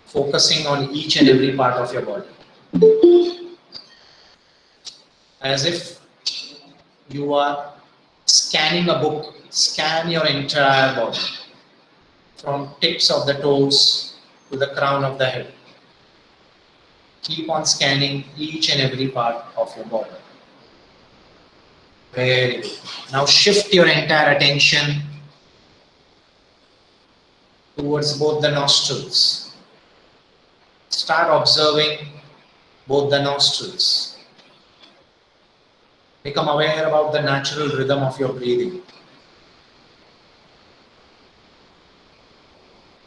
focusing on each and every part of your body. As if you are scanning a book, scan your entire body from tips of the toes to the crown of the head. Keep on scanning each and every part of your body. Very good. Now shift your entire attention towards both the nostrils. Start observing both the nostrils. Become aware about the natural rhythm of your breathing.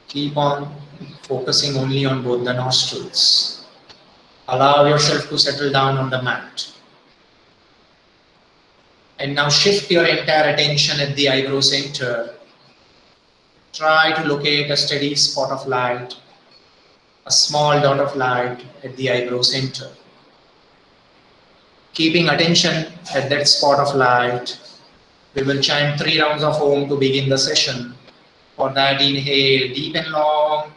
Keep on focusing only on both the nostrils. Allow yourself to settle down on the mat. And now shift your entire attention at the eyebrow center. Try to locate a steady spot of light, a small dot of light at the eyebrow center. Keeping attention at that spot of light, we will chant 3 rounds of Om to begin the session. For that, inhale deep and long.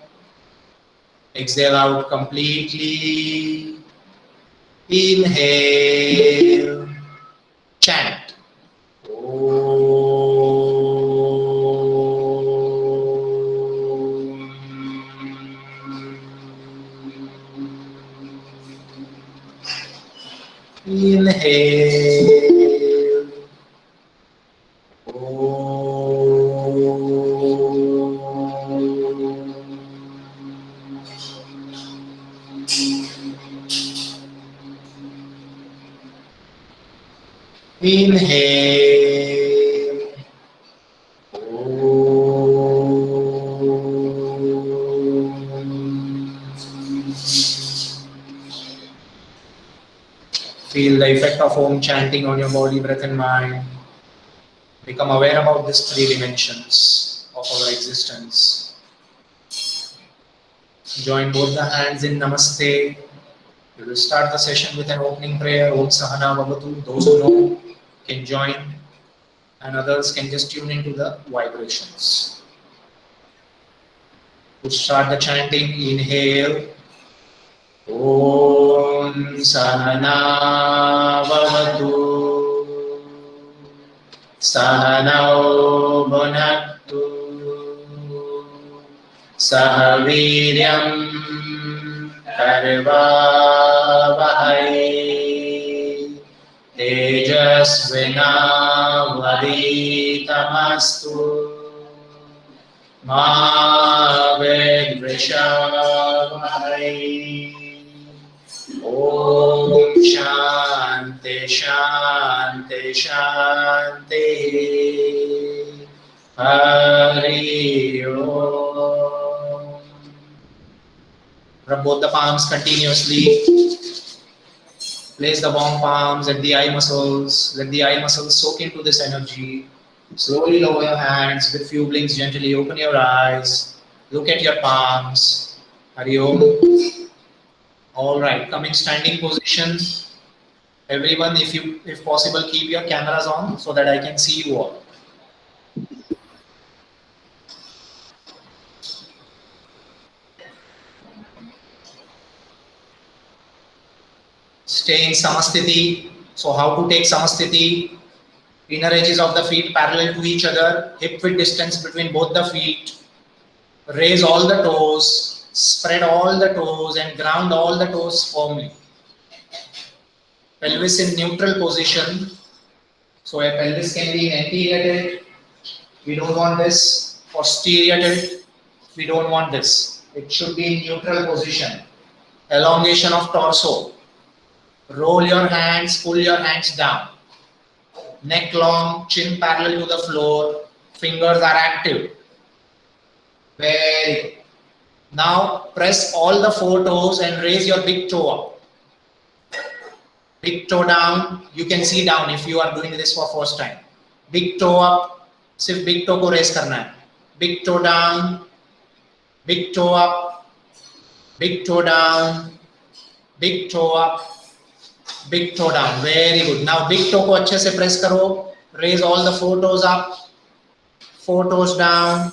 Exhale out completely. Inhale. Chant. Inhale. Inhale. Feel the effect of Om chanting on your body, breath and mind. Become aware about these 3 dimensions of our existence. Join both the hands in Namaste. We will start the session with an opening prayer. Om Sahana Bhavatu. Those who know can join, and others can just tune into the vibrations. To start the chanting, inhale. Om Sahana Bhavatu. Sahanao Bhunaktu. Sahaviryam Karvavahai. Tejasvinavaditamastu. Ma Vedrishavahai. Om Shanti Shanti Shanti. Hari Om. Rub both the palms continuously. Place the warm palms at the eye muscles. Let the eye muscles soak into this energy. Slowly lower your hands with few blinks. Gently open your eyes. Look at your palms. Hari Om. All right, come in standing position. Everyone, if possible, keep your cameras on so that I can see you all. Stay in Samasthiti. So how to take Samasthiti? Inner edges of the feet parallel to each other. Hip width distance between both the feet. Raise all the toes. Spread all the toes and ground all the toes firmly. Pelvis in neutral position. So a pelvis can be anterior tilt. We don't want this. Posterior tilt. We don't want this. It should be in neutral position. Elongation of torso. Roll your hands, pull your hands down. Neck long, chin parallel to the floor. Fingers are active. Very good. Now press all the 4 toes and raise your big toe up. Big toe down. You can see down if you are doing this for first time. Big toe up. सिर्फ big toe को raise करना है. Big toe down. Big toe up. Big toe down. Big toe up. Big toe down. Very good. Now big toe को अच्छे से press करो. Raise all the 4 toes up. 4 toes down.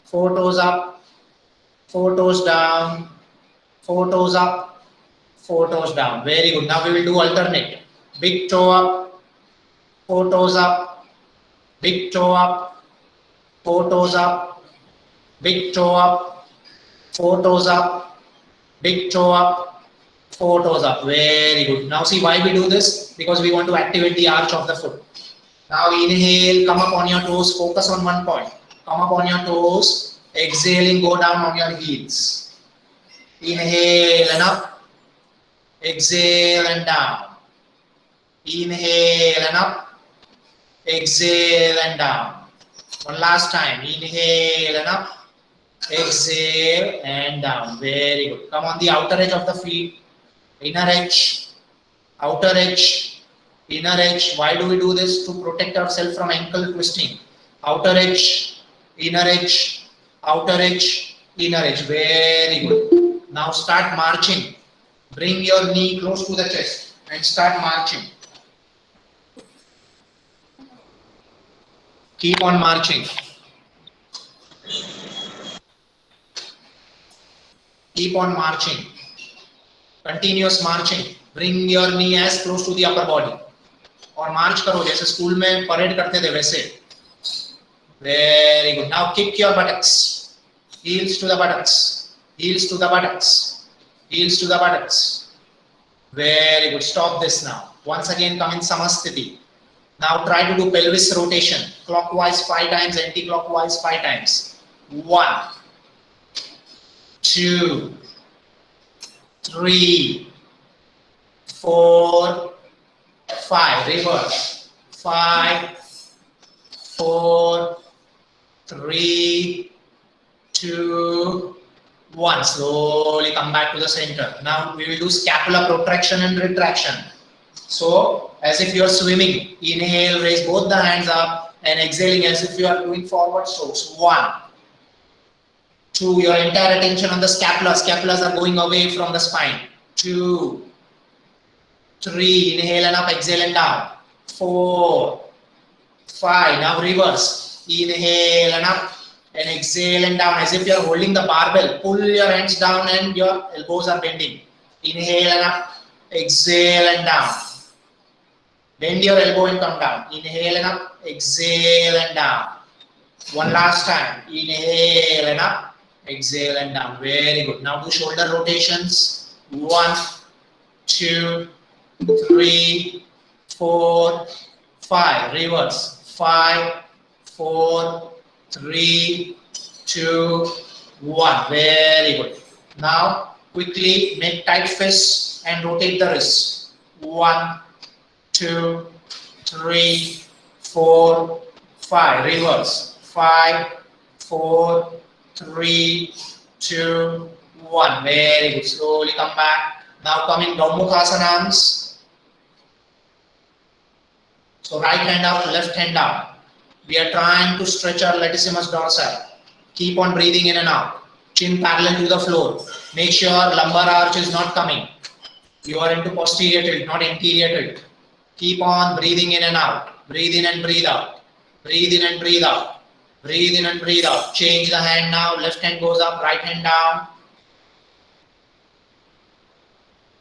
4 toes up. 4 toes down, 4 toes up, 4 toes down. Very good. Now we will do alternate. Big toe up, 4 toes up, big toe up, 4 toes up, big toe up, 4 toes up, big toe up, 4 toes up. Very good. Now see why we do this? Because we want to activate the arch of the foot. Now inhale, come up on your toes, focus on one point. Come up on your toes, exhaling, go down on your heels. Inhale and up, exhale and down. Inhale and up, exhale and down. One last time, inhale and up, exhale and down. Very good. Come on the outer edge of the feet, inner edge, outer edge, inner edge. Why do we do this? To protect ourselves from ankle twisting. Outer edge, inner edge, outer edge, inner edge. Very good. Now start marching. Bring your knee close to the chest and start marching. Keep on marching. Keep on marching. Continuous marching. Bring your knee as close to the upper body. और मार्च करो जैसे school में parade करते थे वैसे. Very good. Now kick your buttocks. Heels to the buttocks. Heels to the buttocks. Heels to the buttocks. Very good. Stop this now. Once again come in Samasthiti. Now try to do pelvis rotation. Clockwise 5 times, anti-clockwise 5 times. 1, 2, 3, 4, 5. Reverse. 5, 4, 3, 2, 1. Slowly come back to the center. Now we will do scapular protraction and retraction. So as if you are swimming, inhale, raise both the hands up, and exhaling as if you are doing forward strokes. 1, 2, your entire attention on the scapula. Scapulas are going away from the spine. 2, 3, inhale and up, exhale and down. 4, 5, now reverse. Inhale and up and exhale and down as if you are holding the barbell. Pull your hands down and your elbows are bending. Inhale and up, exhale and down. Bend your elbow and come down. Inhale and up, exhale and down. One last time. Inhale and up, exhale and down. Very good. Now do shoulder rotations. 1, 2, 3, 4, 5. Reverse. 5, 4, 3, 2, 1. Very good. Now quickly make tight fists and rotate the wrists. 1, 2, 3, 4, 5. Reverse. 5, 4, 3, 2, 1. Very good. Slowly come back. Now come in Gomukhasana. So right hand up, left hand down. We are trying to stretch our latissimus dorsi. Keep on breathing in and out. Chin parallel to the floor. Make sure lumbar arch is not coming. You are into posterior tilt, not anterior tilt. Keep on breathing in and out. Breathe in and breathe out. Breathe in and breathe out. Breathe in and breathe out. Change the hand now. Left hand goes up, right hand down.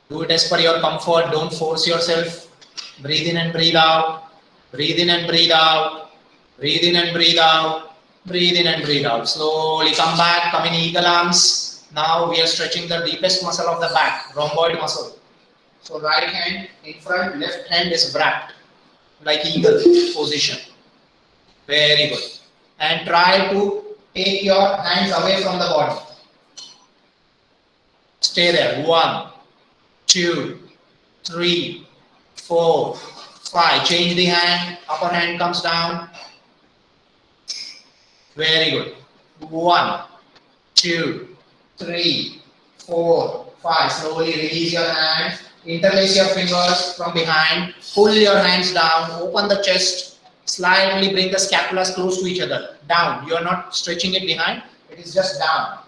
Do it as per your comfort. Don't force yourself. Breathe in and breathe out. Breathe in and breathe out. Breathe in and breathe out. Breathe in and breathe out. Slowly come back. Come in eagle arms. Now we are stretching the deepest muscle of the back, rhomboid muscle. So right hand in front, left hand is wrapped like eagle position. Very good. And try to take your hands away from the body. Stay there. 1, 2, 3, 4, 5. Change the hand. Upper hand comes down. Very good. 1, 2, 3, 4, 5. Slowly release your hands. Interlace your fingers from behind. Pull your hands down. Open the chest. Slightly bring the scapulas close to each other. Down. You are not stretching it behind. It is just down.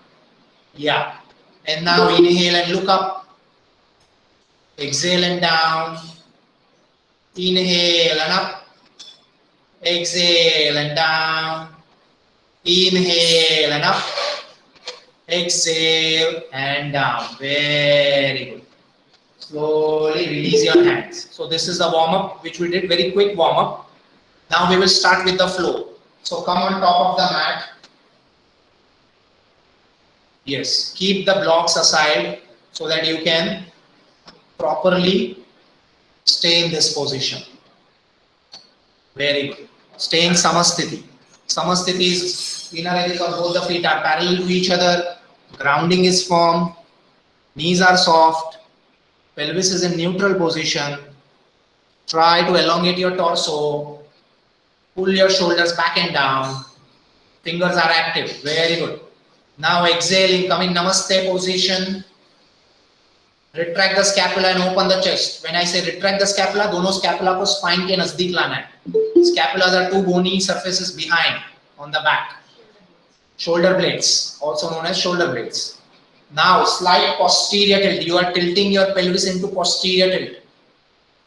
Yeah. And now inhale and look up. Exhale and down. Inhale and up. Exhale and down. Inhale and up. Exhale and down. Very good. Slowly release your hands. So this is the warm up which we did, very quick warm up. Now we will start with the flow. So come on top of the mat. Yes, keep the blocks aside so that you can properly stay in this position. Very good. Stay in Samasthiti. Samasthiti is inner edges of both the feet are parallel to each other. Grounding is firm. Knees are soft. Pelvis is in neutral position. Try to elongate your torso. Pull your shoulders back and down. Fingers are active. Very good. Now exhaling, come in Namaste position. Retract the scapula and open the chest. When I say retract the scapula, दोनों scapula को spine के नजदीक लाना है. Scapulas are two bony surfaces behind on the back. Shoulder blades, also known as shoulder blades. Now slight posterior tilt. You are tilting your pelvis into posterior tilt.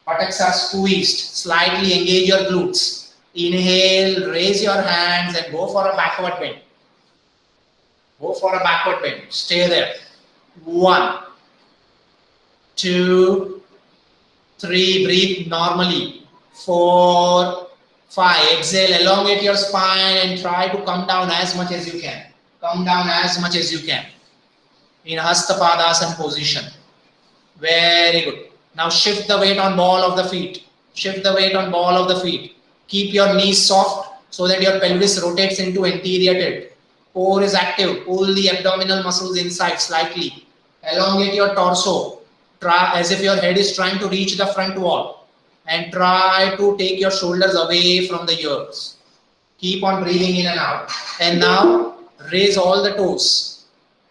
Buttocks are squeezed. Slightly engage your glutes. Inhale, raise your hands and go for a backward bend. Go for a backward bend. Stay there. 1, 2, 3. Breathe normally. 4, 5. Exhale. Elongate your spine and try to come down as much as you can. Come down as much as you can. In Hastapadasana position. Very good. Now shift the weight on ball of the feet. Shift the weight on ball of the feet. Keep your knees soft so that your pelvis rotates into anterior tilt. Core is active. Pull the abdominal muscles inside slightly. Elongate your torso. Try as if your head is trying to reach the front wall. And try to take your shoulders away from the ears. Keep on breathing in and out. And now raise all the toes.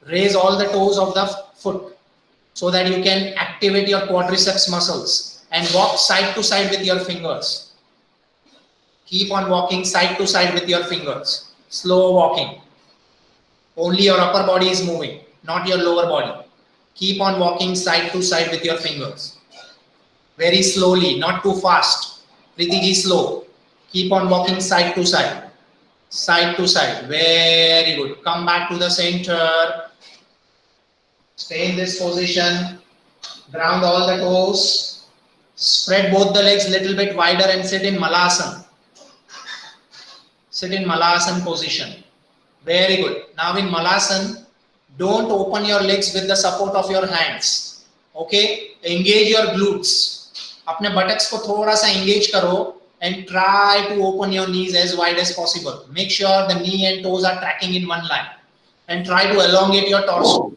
Raise all the toes of the foot so that you can activate your quadriceps muscles and walk side to side with your fingers. Keep on walking side to side with your fingers. Slow walking. Only your upper body is moving, not your lower body. Keep on walking side to side with your fingers. Very slowly, not too fast. Pretty slow. Keep on walking side to side. Side to side. Very good. Come back to the center. Stay in this position. Ground all the toes. Spread both the legs a little bit wider and sit in Malasana. Sit in Malasana position. Very good. Now in Malasana, don't open your legs with the support of your hands. Okay? Engage your glutes. अपने buttocks को थोड़ा सा engage करो and try to open your knees as wide as possible. Make sure the knee and toes are tracking in one line. And try to elongate your torso.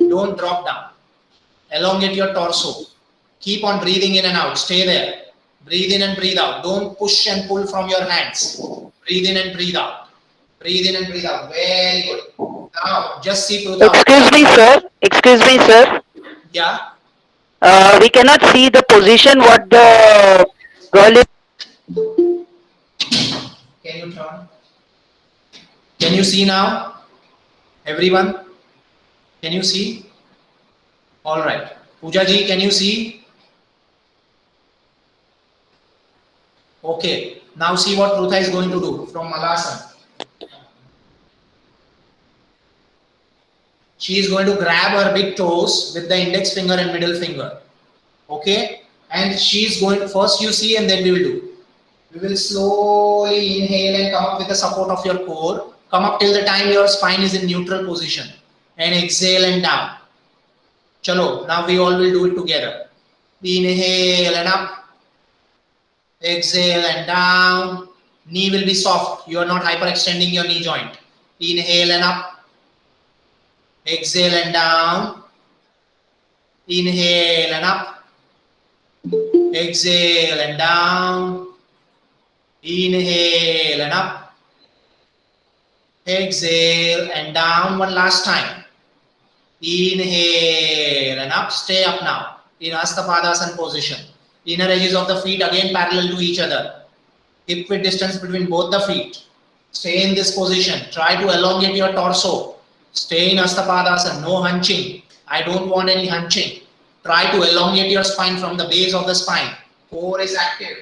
Don't drop down. Elongate your torso. Keep on breathing in and out. Stay there. Breathe in and breathe out. Don't push and pull from your hands. Breathe in and breathe out. Breathe in and breathe out. Very good. Now, just see through the... Excuse me, sir. Excuse me, sir. Yeah. We cannot see the position what the girl is. Can you turn? Can you see now? Everyone? Can you see? All right. Pooja ji, can you see? Okay. Now see what Prutha is going to do from Malasana. She is going to grab her big toes with the index finger and middle finger. Okay? And she is going to, first you see and then we will do. We will slowly inhale and come up with the support of your core. Come up till the time your spine is in neutral position. And exhale and down. Chalo, now we all will do it together. Inhale and up. Exhale and down. Knee will be soft. You are not hyperextending your knee joint. Inhale and up. Exhale and down. Inhale and up. Exhale and down. Inhale and up. Exhale and down. One last time. Inhale and up. Stay up now. In Hastapadasana position. Inner edges of the feet again parallel to each other. Hip width distance between both the feet. Stay in this position. Try to elongate your torso. Stay in Hastapadasana. No hunching. I don't want any hunching. Try to elongate your spine from the base of the spine. Core is active.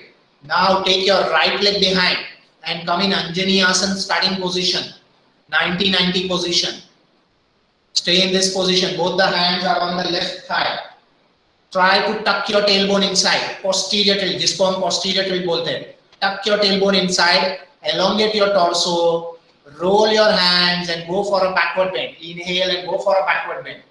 Now take your right leg behind and come in Anjani Asana starting position. 90-90 position. Stay in this position. Both the hands are on the left thigh. Try to tuck your tailbone inside. Posterior tilt, जिसको हम posterior tilt बोलते हैं. Tuck your tailbone inside. Elongate your torso. Roll your hands and go for a backward bend. Inhale and go for a backward bend.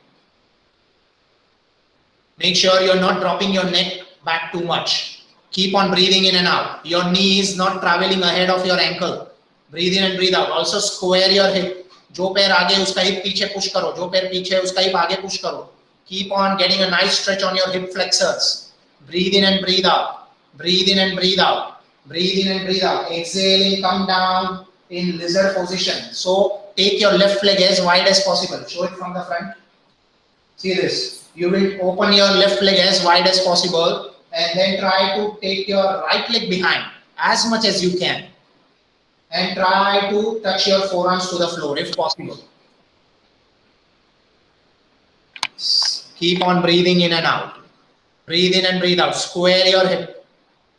Make sure you're not dropping your neck back too much. Keep on breathing in and out. Your knee is not traveling ahead of your ankle. Breathe in and breathe out. Also square your hip. जो पैर आगे उसका hip पीछे push करो. जो पैर पीछे उसका हिप आगे पुश करो. Keep on getting a nice stretch on your hip flexors. Breathe in and breathe out. Breathe in and breathe out. Breathe in and breathe out. Exhaling, come down in lizard position. So take your left leg as wide as possible. Show it from the front. See this. You will open your left leg as wide as possible and then try to take your right leg behind as much as you can. And try to touch your forearms to the floor if possible. Keep on breathing in and out. Breathe in and breathe out. Square your hip.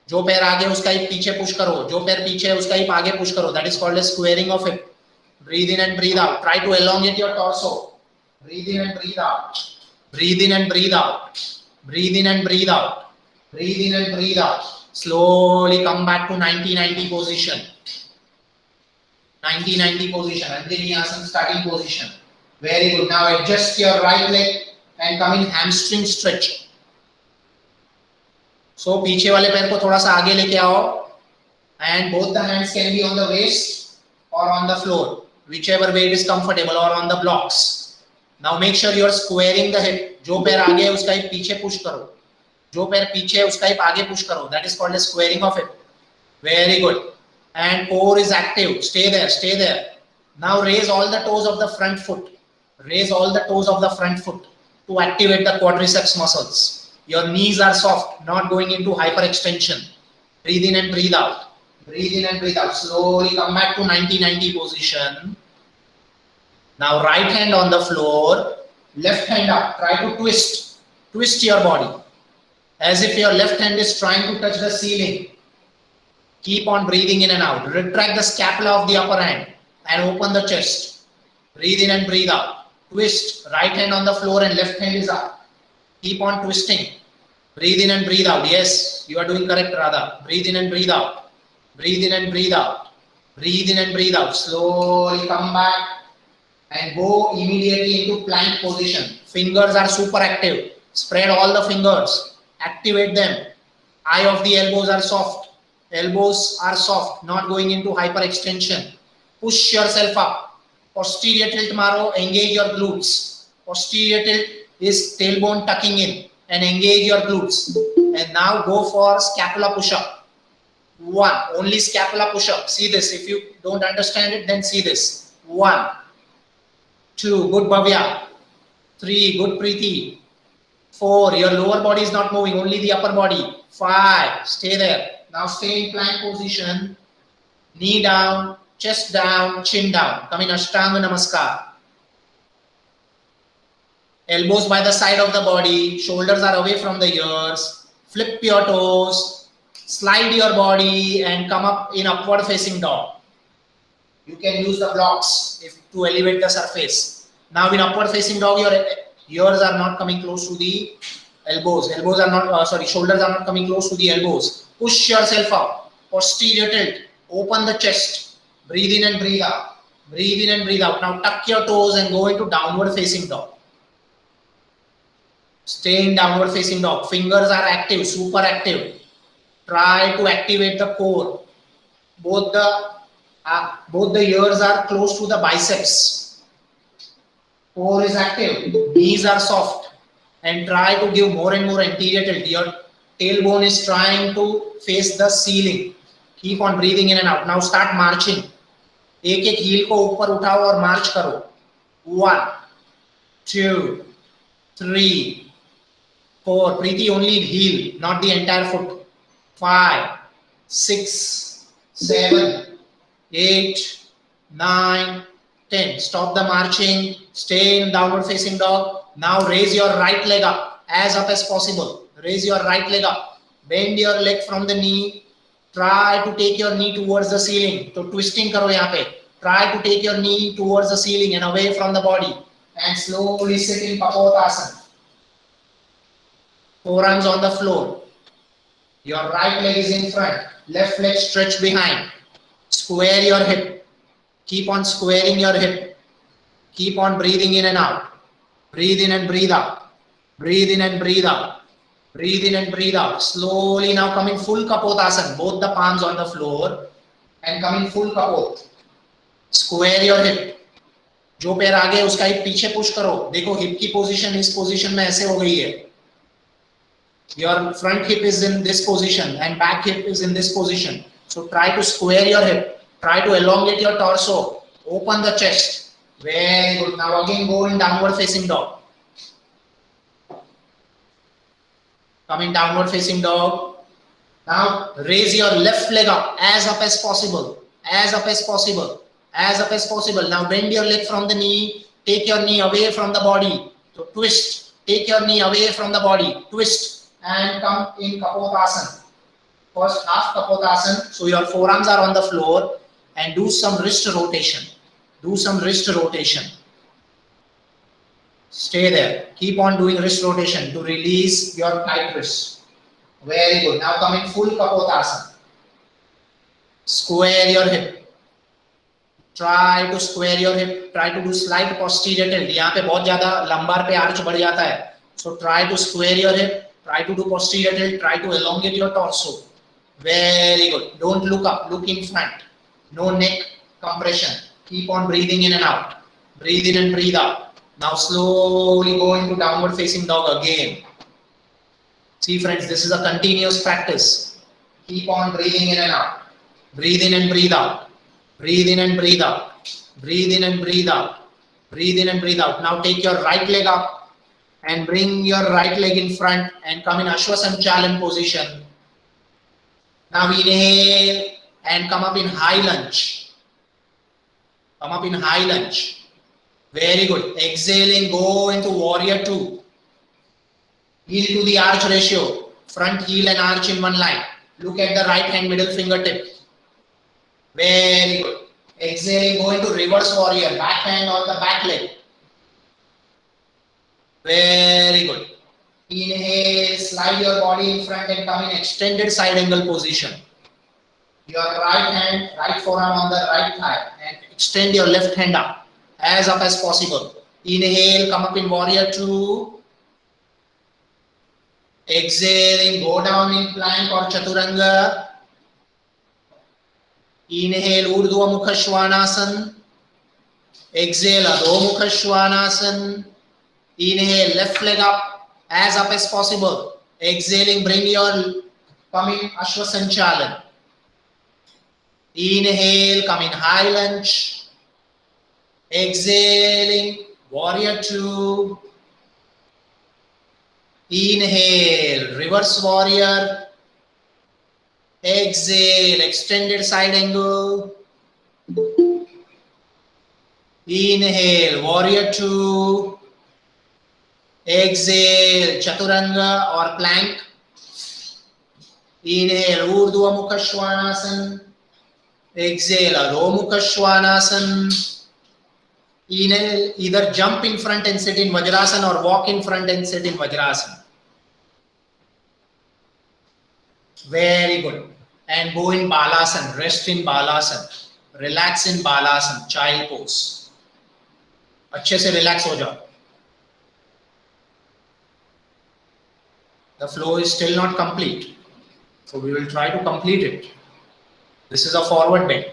जो पैर आगे उसका hip पीछे push करो. जो पैर पीछे उसका हिप आगे पुश करो. That is called as squaring of hip. Breathe in and breathe out. Try to elongate your torso. Breathe in and breathe out. Breathe in and breathe out. Breathe in and breathe out. Breathe in and breathe out. Slowly come back to 90-90 position. 90-90 position. Anjaneyasana starting position. Very good. Now adjust your right leg and come in hamstring stretch. So पीछे वाले पैर को थोड़ा सा आगे लेके आओ. And both the hands can be on the waist or on the floor, whichever way it is comfortable, or on the blocks. Now make sure you are squaring the hip. जो पैर आगे है उसका हिप पीछे push करो. जो पैर पीछे है उसका हिप आगे पुश करो. That is called as squaring of hip. Very good. And core is active. Stay there. Stay there. Now raise all the toes of the front foot. Raise all the toes of the front foot to activate the quadriceps muscles. Your knees are soft, not going into hyperextension. Breathe in and breathe out. Breathe in and breathe out. Slowly come back to 90-90 position. Now right hand on the floor, left hand up. Try to twist. Twist your body. As if your left hand is trying to touch the ceiling. Keep on breathing in and out. Retract the scapula of the upper hand and open the chest. Breathe in and breathe out. Twist. Right hand on the floor and left hand is up. Keep on twisting. Breathe in and breathe out. Yes, you are doing correct, Radha. Breathe in and breathe out. Breathe in and breathe out. Breathe in and breathe out. Slowly come back and go immediately into plank position. Fingers are super active. Spread all the fingers. Activate them. Eye of the elbows are soft. Elbows are soft, not going into hyperextension. Push yourself up. Posterior tilt maro, engage your glutes. Posterior tilt is tailbone tucking in and engage your glutes. And now go for scapula push-up. 1, only scapula push-up. See this. If you don't understand it, then see this. 1, 2, good Bhavya. 3, good Preeti. 4, your lower body is not moving, only the upper body. 5, stay there. Now stay in plank position. Knee down, chest down, chin down. Come in Ashtanga Namaskar. Elbows by the side of the body, shoulders are away from the ears. Flip your toes, slide your body and come up in upward facing dog. You can use the blocks to elevate the surface. Now in upward facing dog, your ears are not coming close to the elbows. Shoulders are not coming close to the elbows. Push yourself up. Posterior tilt. Open the chest. Breathe in and breathe out. Breathe in and breathe out. Now tuck your toes and go into downward facing dog. Stay in downward facing dog. Fingers are active, super active. Try to activate the core. Both the ears are close to the biceps. Core is active. Knees are soft. And try to give more and more anterior tilt. Your tailbone is trying to face the ceiling. Keep on breathing in and out. Now start marching. एक heel को ऊपर उठाओ और march करो. 1, 2, 3, 4. Preeti, only heel, not the entire foot. 5, 6, 7, 8, 9, 10. Stop the marching. Stay in downward facing dog. Now raise your right leg up as possible. Raise your right leg up. Bend your leg from the knee. Try to take your knee towards the ceiling. So twisting karo yahan pe. Try to take your knee towards the ceiling and away from the body. and slowly sit in Kapotasana. Forearms on the floor. Your right leg is in front, left leg stretched behind. Square your hip. Keep on squaring your hip. Keep on breathing in and out. Breathe in and breathe out. Breathe in and breathe out. Breathe in and breathe out. Slowly now come in full Kapotasana. Both the palms on the floor and come in full Kapot. Square your hip. जो पैर आगे उसका hip पीछे push करो. देखो hip की position इस position में ऐसे हो गई है. Your front hip is in this position and back hip is in this position. So try to square your hip. Try to elongate your torso. Open the chest. Very good. Now again go in downward facing dog. Come in downward facing dog. Now raise your left leg up as possible. As up as possible. As up as possible. Now bend your leg from the knee. Take your knee away from the body. So twist. Take your knee away from the body. Twist. And come in Kapotasana. First half Kapotasana. So your forearms are on the floor and do some wrist rotation. Do some wrist rotation. Stay there. Keep on doing wrist rotation to release your tight wrist. Very good. Now come in full Kapotasana. Square your hip. Try to square your hip. Try to do slight posterior tilt. यहाँ पे बहुत ज़्यादा lumbar पे arch बढ़ जाता है. So try to square your hip. Try to do posterior tilt. Try to elongate your torso. Very good. Don't look up. Look in front. No neck compression. Keep on breathing in and out. Breathe in and breathe out. Now slowly go into downward facing dog again. See friends, this is a continuous practice. Keep on breathing in and out. Breathe in and breathe out. Breathe in and breathe out. Breathe in and breathe out. Breathe in and breathe out. Now take your right leg up and bring your right leg in front and come in Ashwasanchalan position. Now inhale and come up in high lunge. Come up in high lunge. Very good. Exhaling, go into warrior 2. Heel to the arch ratio. Front heel and arch in one line. Look at the right hand middle fingertip. Very good. Exhaling, go into reverse warrior. Back hand on the back leg. Very good. Inhale, slide your body in front and come in extended side angle position. Your right hand, right forearm on the right thigh and extend your left hand up as possible. Inhale, come up in warrior 2. Exhaling, go down in plank or chaturanga. Inhale, Urdhva Mukha Svanasana. Exhale, Adho Mukha Svanasana. Inhale, left leg up as possible. Exhaling, bring your coming Ashwasanchalan. Inhale, come in high lunge. Exhaling, warrior 2. Inhale, reverse warrior. Exhale, extended side angle. Inhale, warrior 2. Exhale, chaturanga or plank. Inhale, Urdhva Mukha Svanasana. Exhale, Adho Mukha Svanasana. Inhale, either jump in front and sit in Vajrasana or walk in front and sit in Vajrasana. Very good. And go in Balasana, rest in Balasana. Relax in Balasana, child pose. अच्छे से relax हो जाओ. The flow is still not complete. So we will try to complete it. This is a forward bend.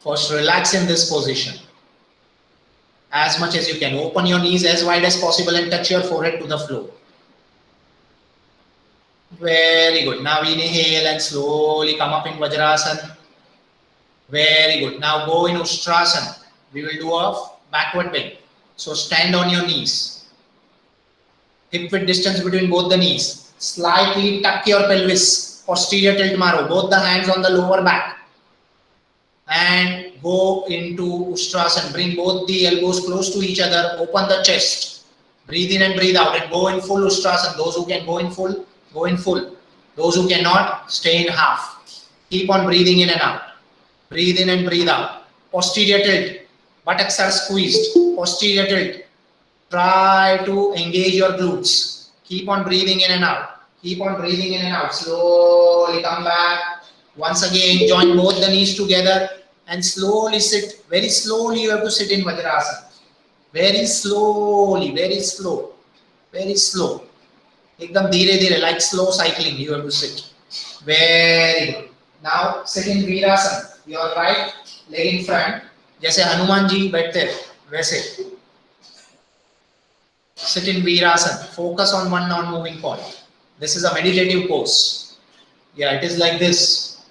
First relax in this position. As much as you can. Open your knees as wide as possible and touch your forehead to the floor. Very good. Now inhale and slowly come up in Vajrasana. Very good. Now go in Ustrasana. We will do a backward bend. So stand on your knees. Hip width distance between both the knees. Slightly tuck your pelvis. Posterior tilt maro. Both the hands on the lower back. And go into Ustrasana. Bring both the elbows close to each other. Open the chest. Breathe in and breathe out. And go in full Ustrasana. Those who can go in full, go in full. Those who cannot, stay in half. Keep on breathing in and out. Breathe in and breathe out. Posterior tilt. buttocks are squeezed, posterior tilt. Try to engage your glutes. Keep on breathing in and out. Keep on breathing in and out. Slowly come back. Once again, join both the knees together and slowly sit. Very slowly you have to sit in Vajrasana. Very slowly, very slow, very slow. एकदम धीरे धीरे, like slow cycling you have to sit. Very good. Now sit in Virasana. Your right leg in front. जैसे हनुमान जी बैठते हैं वैसे. Sit in Virasana. Focus on one non-moving point. This is a meditative pose. Yeah, it is like this.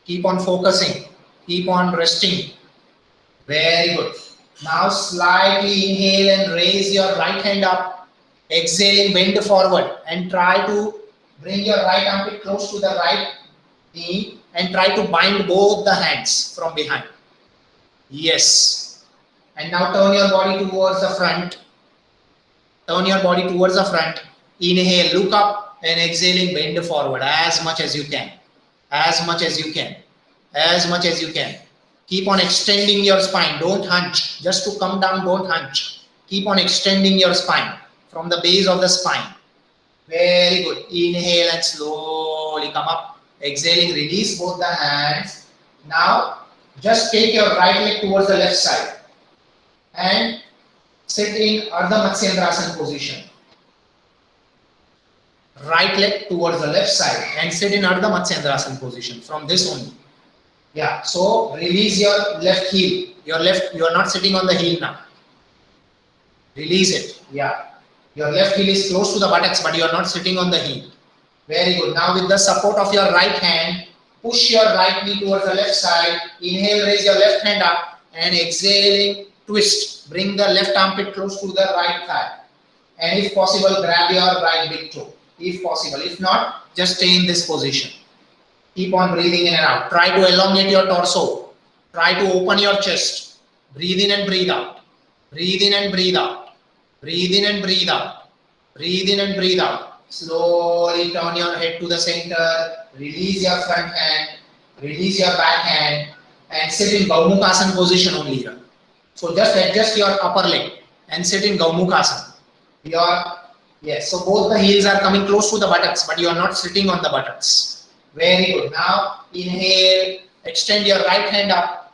Keep on focusing. Keep on resting. Very good. Now slightly inhale and raise your right hand up. Exhaling, bend forward and try to bring your right armpit close to the right knee and try to bind both the hands from behind. Yes. And now turn your body towards the front. Turn your body towards the front. Inhale, look up and exhaling, bend forward as much as you can. As much as you can. As much as you can. Keep on extending your spine. Don't hunch. Just to come down, don't hunch. Keep on extending your spine from the base of the spine. Very good. Inhale and slowly come up. Exhaling, release both the hands. Now, just take your right leg towards the left side and sit in Ardha Matsyendrasana position. Right leg towards the left side and sit in Ardha Matsyendrasana position from this only. Yeah, so release your left heel. You are not sitting on the heel now. Release it. Yeah. Your left heel is close to the buttocks, but you are not sitting on the heel. Very good. Now with the support of your right hand, push your right knee towards the left side. Inhale, raise your left hand up and exhaling, twist. Bring the left armpit close to the right thigh. And if possible, grab your right big toe. If possible. If not, just stay in this position. Keep on breathing in and out. Try to elongate your torso. Try to open your chest. Breathe in and breathe out. Breathe in and breathe out. Breathe in and breathe out. Breathe in and breathe out. Slowly turn your head to the center. Release your front hand. Release your back hand. And sit in Gaumukhasana position only here. So just adjust your upper leg and sit in Gaumukhasana. Yes, so both the heels are coming close to the buttocks, but you are not sitting on the buttocks. Very good. Now inhale, extend your right hand up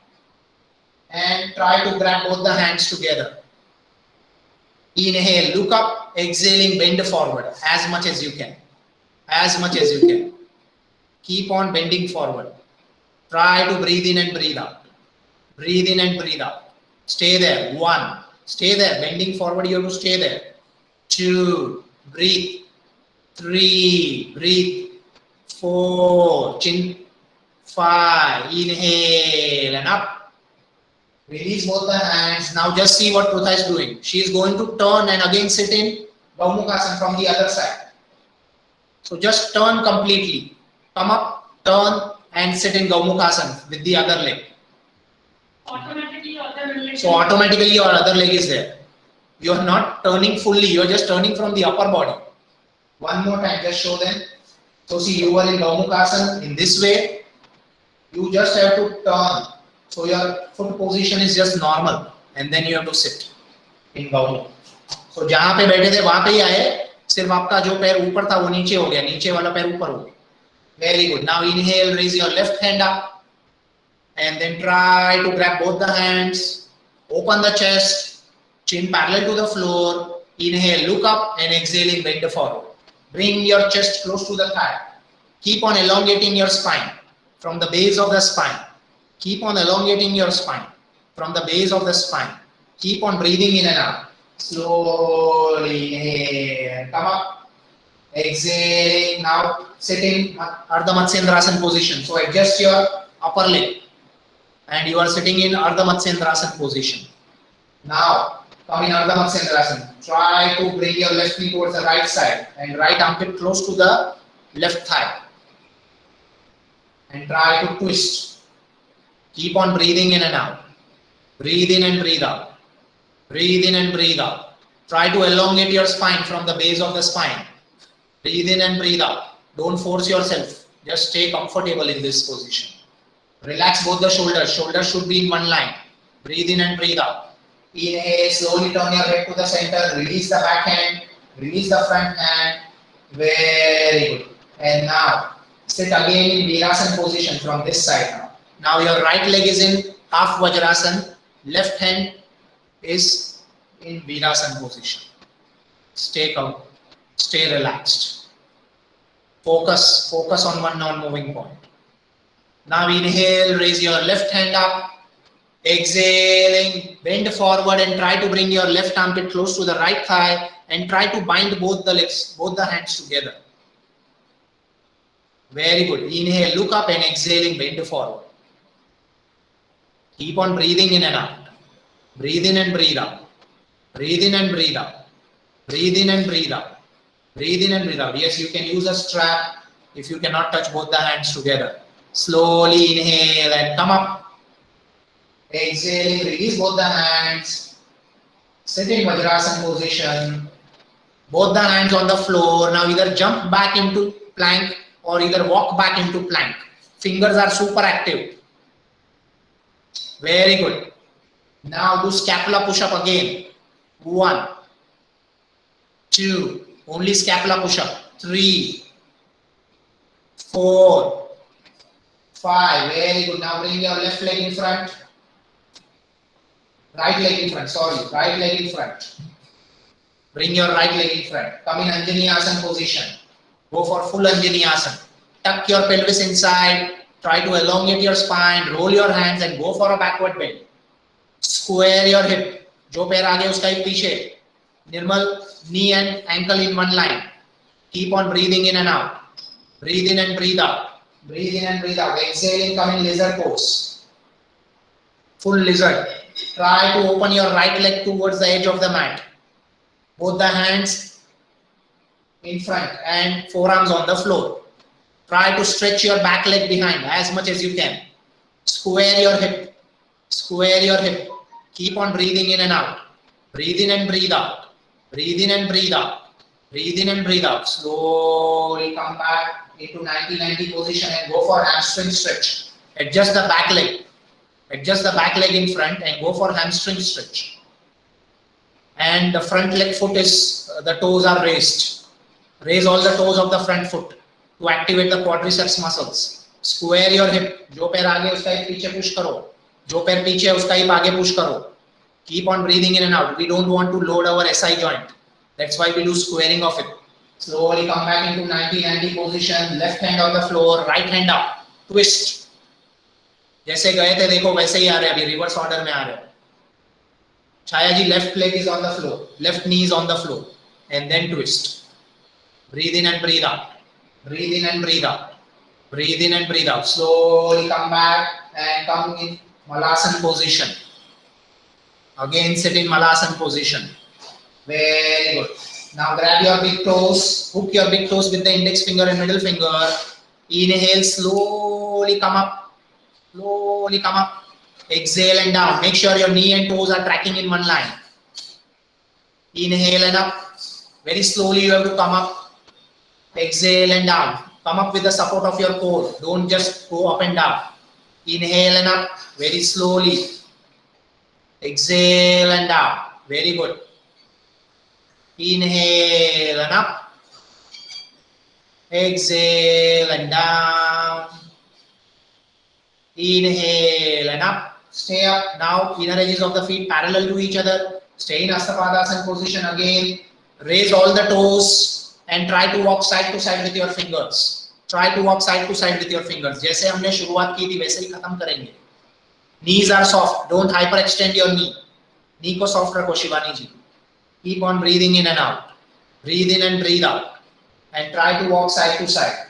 and try to grab both the hands together. Inhale, look up, exhaling, bend forward as much as you can. As much as you can. Keep on bending forward. Try to breathe in and breathe out. Breathe in and breathe out. Stay there. 1. Stay there. Bending forward, you have to stay there. 2. Breathe. 3. Breathe. 4. Chin. 5. Inhale and up. Release both the hands. Now just see what Prutha is doing. She is going to turn and again sit in Gaumukhasana from the other side. So just turn completely. Come up, turn and sit in Gaumukhasana with the other leg. Automatically other leg. So automatically your other leg is there. You are not turning fully. You are just turning from the upper body. One more time, just show them. So see, you are in Gaumukhasana in this way. You just have to turn. So your foot position is just normal, and then you have to sit in Gaumukh. So जहाँ पे बैठे थे वहाँ पे ही आए, सिर्फ आपका जो पैर ऊपर था वो नीचे हो गया, नीचे वाला पैर ऊपर हो गया. Very good. Now inhale, raise your left hand up, and then try to grab both the hands. Open the chest, chin parallel to the floor. Inhale, look up, and exhaling, bend forward. Bring your chest close to the thigh. Keep on elongating your spine from the base of the spine. Keep on elongating your spine from the base of the spine. Keep on breathing in and out. Slowly inhale, come up. Exhaling, now sit in Ardha Matsyendrasana position. So adjust your upper leg and you are sitting in Ardha Matsyendrasana position. Now come in Ardha Matsyendrasana. Try to bring your left knee towards the right side and right armpit close to the left thigh. And try to twist. Keep on breathing in and out. Breathe in and breathe out. Breathe in and breathe out. Try to elongate your spine from the base of the spine. Breathe in and breathe out. Don't force yourself. Just stay comfortable in this position. Relax both the shoulders. Shoulders should be in one line. Breathe in and breathe out. Inhale, slowly turn your head to the center. Release the back hand. Release the front hand. Very good. And now, sit again in Virasana position from this side now. Now your right leg is in half Vajrasana. Left hand is in Virasana position. Stay calm. Stay relaxed. Focus on one non-moving point. Now inhale, raise your left hand up. Exhaling, bend forward and try to bring your left armpit close to the right thigh and try to bind both the legs, both the hands together. Very good. Inhale, look up and exhaling, bend forward. Keep on breathing in and out. Breathe in and breathe out. Breathe in and breathe out. Breathe in and breathe out. Breathe in and breathe out. Yes, you can use a strap if you cannot touch both the hands together. Slowly inhale and come up. Exhaling, release both the hands. Sit in Vajrasana position. Both the hands on the floor. Now either jump back into plank or either walk back into plank. Fingers are super active. Very good. Now do scapula push-up again. 1, 2, only scapula push-up. 3, 4, 5. Very good. Now bring your left leg in front. Right leg in front. Sorry, right leg in front. Bring your right leg in front. Come in Anjani Asana position. Go for full Anjani Asana. Tuck your pelvis inside. Try to elongate your spine. Roll your hands and go for a backward bend. Square your hip. जो पैर आगे उसका ही पीछे. Nirmal, knee and ankle in one line. Keep on breathing in and out. Breathe in and breathe out. Breathe in and breathe out. Exhaling, come in lizard pose. Full lizard. Try to open your right leg towards the edge of the mat. Both the hands in front and forearms on the floor. Try to stretch your back leg behind as much as you can. Square your hip. Square your hip. Keep on breathing in and out. Breathe in and breathe out. Breathe in and breathe out. Breathe in and breathe out. Slowly come back into 90-90 position and go for hamstring stretch. Adjust the back leg. Adjust the back leg in front and go for hamstring stretch. And the front leg foot is, the toes are raised. Raise all the toes of the front foot to activate the quadriceps muscles. Square your hip. जो पैर आगे उसका ही पीछे push करो. जो पैर पीछे उसका ही आगे push करो. Keep on breathing in and out. We don't want to load our SI joint. That's why we do squaring of it. Slowly come back into 90-90 position. Left hand on the floor, right hand up. Twist. जैसे गए थे देखो वैसे ही आ रहे हैं अभी reverse order में आ रहे हैं. छाया जी left leg is on the floor, left knee is on the floor, and then twist. Breathe in and breathe out. Breathe in and breathe out. Breathe in and breathe out. Slowly come back and come in Malasana position. Again sit in Malasana position. Very good. Now grab your big toes, hook your big toes with the index finger and middle finger. Inhale, slowly come up. Slowly come up. Exhale and down. Make sure your knee and toes are tracking in one line. Inhale and up. Very slowly you have to come up. Exhale and down. Come up with the support of your core. Don't just go up and down. Inhale and up. Very slowly. Exhale and down. Very good. Inhale and up. Exhale and down. Inhale and up. Stay up. Now inner edges of the feet parallel to each other. Stay in Astapadasana position again. Raise all the toes and try to walk side to side with your fingers. Try to walk side to side with your fingers. जैसे हमने शुरुआत की थी वैसे ही खत्म करेंगे. Knees are soft. Don't hyperextend your knee. Knee को soft रखो शिवानी जी. Keep on breathing in and out. Breathe in and breathe out. And try to walk side to side.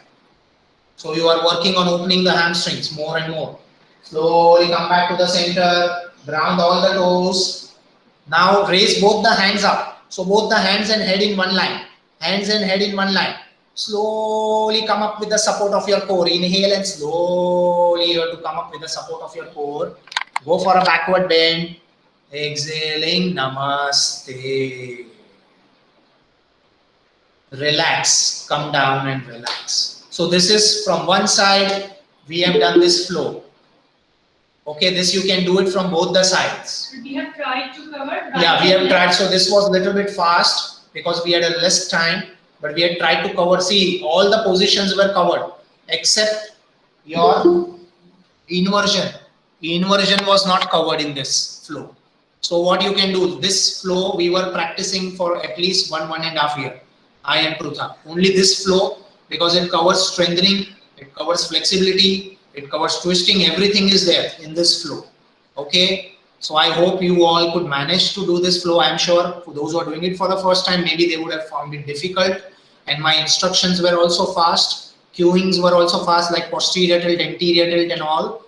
So you are working on opening the hamstrings more and more. Slowly come back to the center. Ground all the toes. Now raise both the hands up. So both the hands and head in one line. Hands and head in one line. Slowly come up with the support of your core. Inhale and slowly you have to come up with the support of your core. Go for a backward bend. Exhaling, namaste. Relax, come down and relax. So this is from one side, we have done this flow. Okay, this you can do it from both the sides. We have tried to cover. Yeah, we have tried. So this was a little bit fast because we had a less time, but we had tried to cover. See, all the positions were covered except your inversion. Inversion was not covered in this flow. So what you can do, this flow we were practicing for at least 1.5 years. I and Prutha. Only this flow, because it covers strengthening, it covers flexibility, it covers twisting, everything is there in this flow. Okay. So I hope you all could manage to do this flow. I'm sure for those who are doing it for the first time, maybe they would have found it difficult. And my instructions were also fast. Cueings were also fast, like posterior tilt, anterior tilt and all.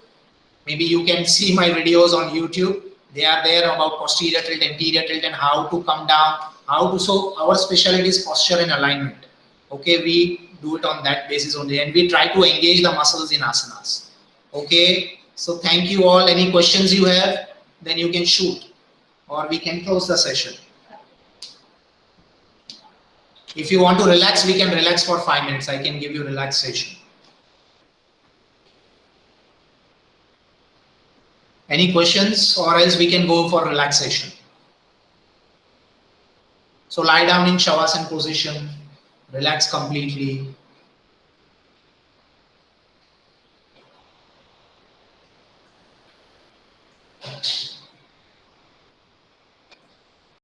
Maybe you can see my videos on YouTube. They are there about posterior tilt, anterior tilt and how to come down, how to, so our specialty is posture and alignment. Okay, we do it on that basis only and we try to engage the muscles in asanas. Okay, so thank you all. Any questions you have, then you can shoot or we can close the session. If you want to relax, we can relax for 5 minutes. I can give you relaxation. Any questions or else we can go for relaxation. So lie down in Shavasana position, relax completely.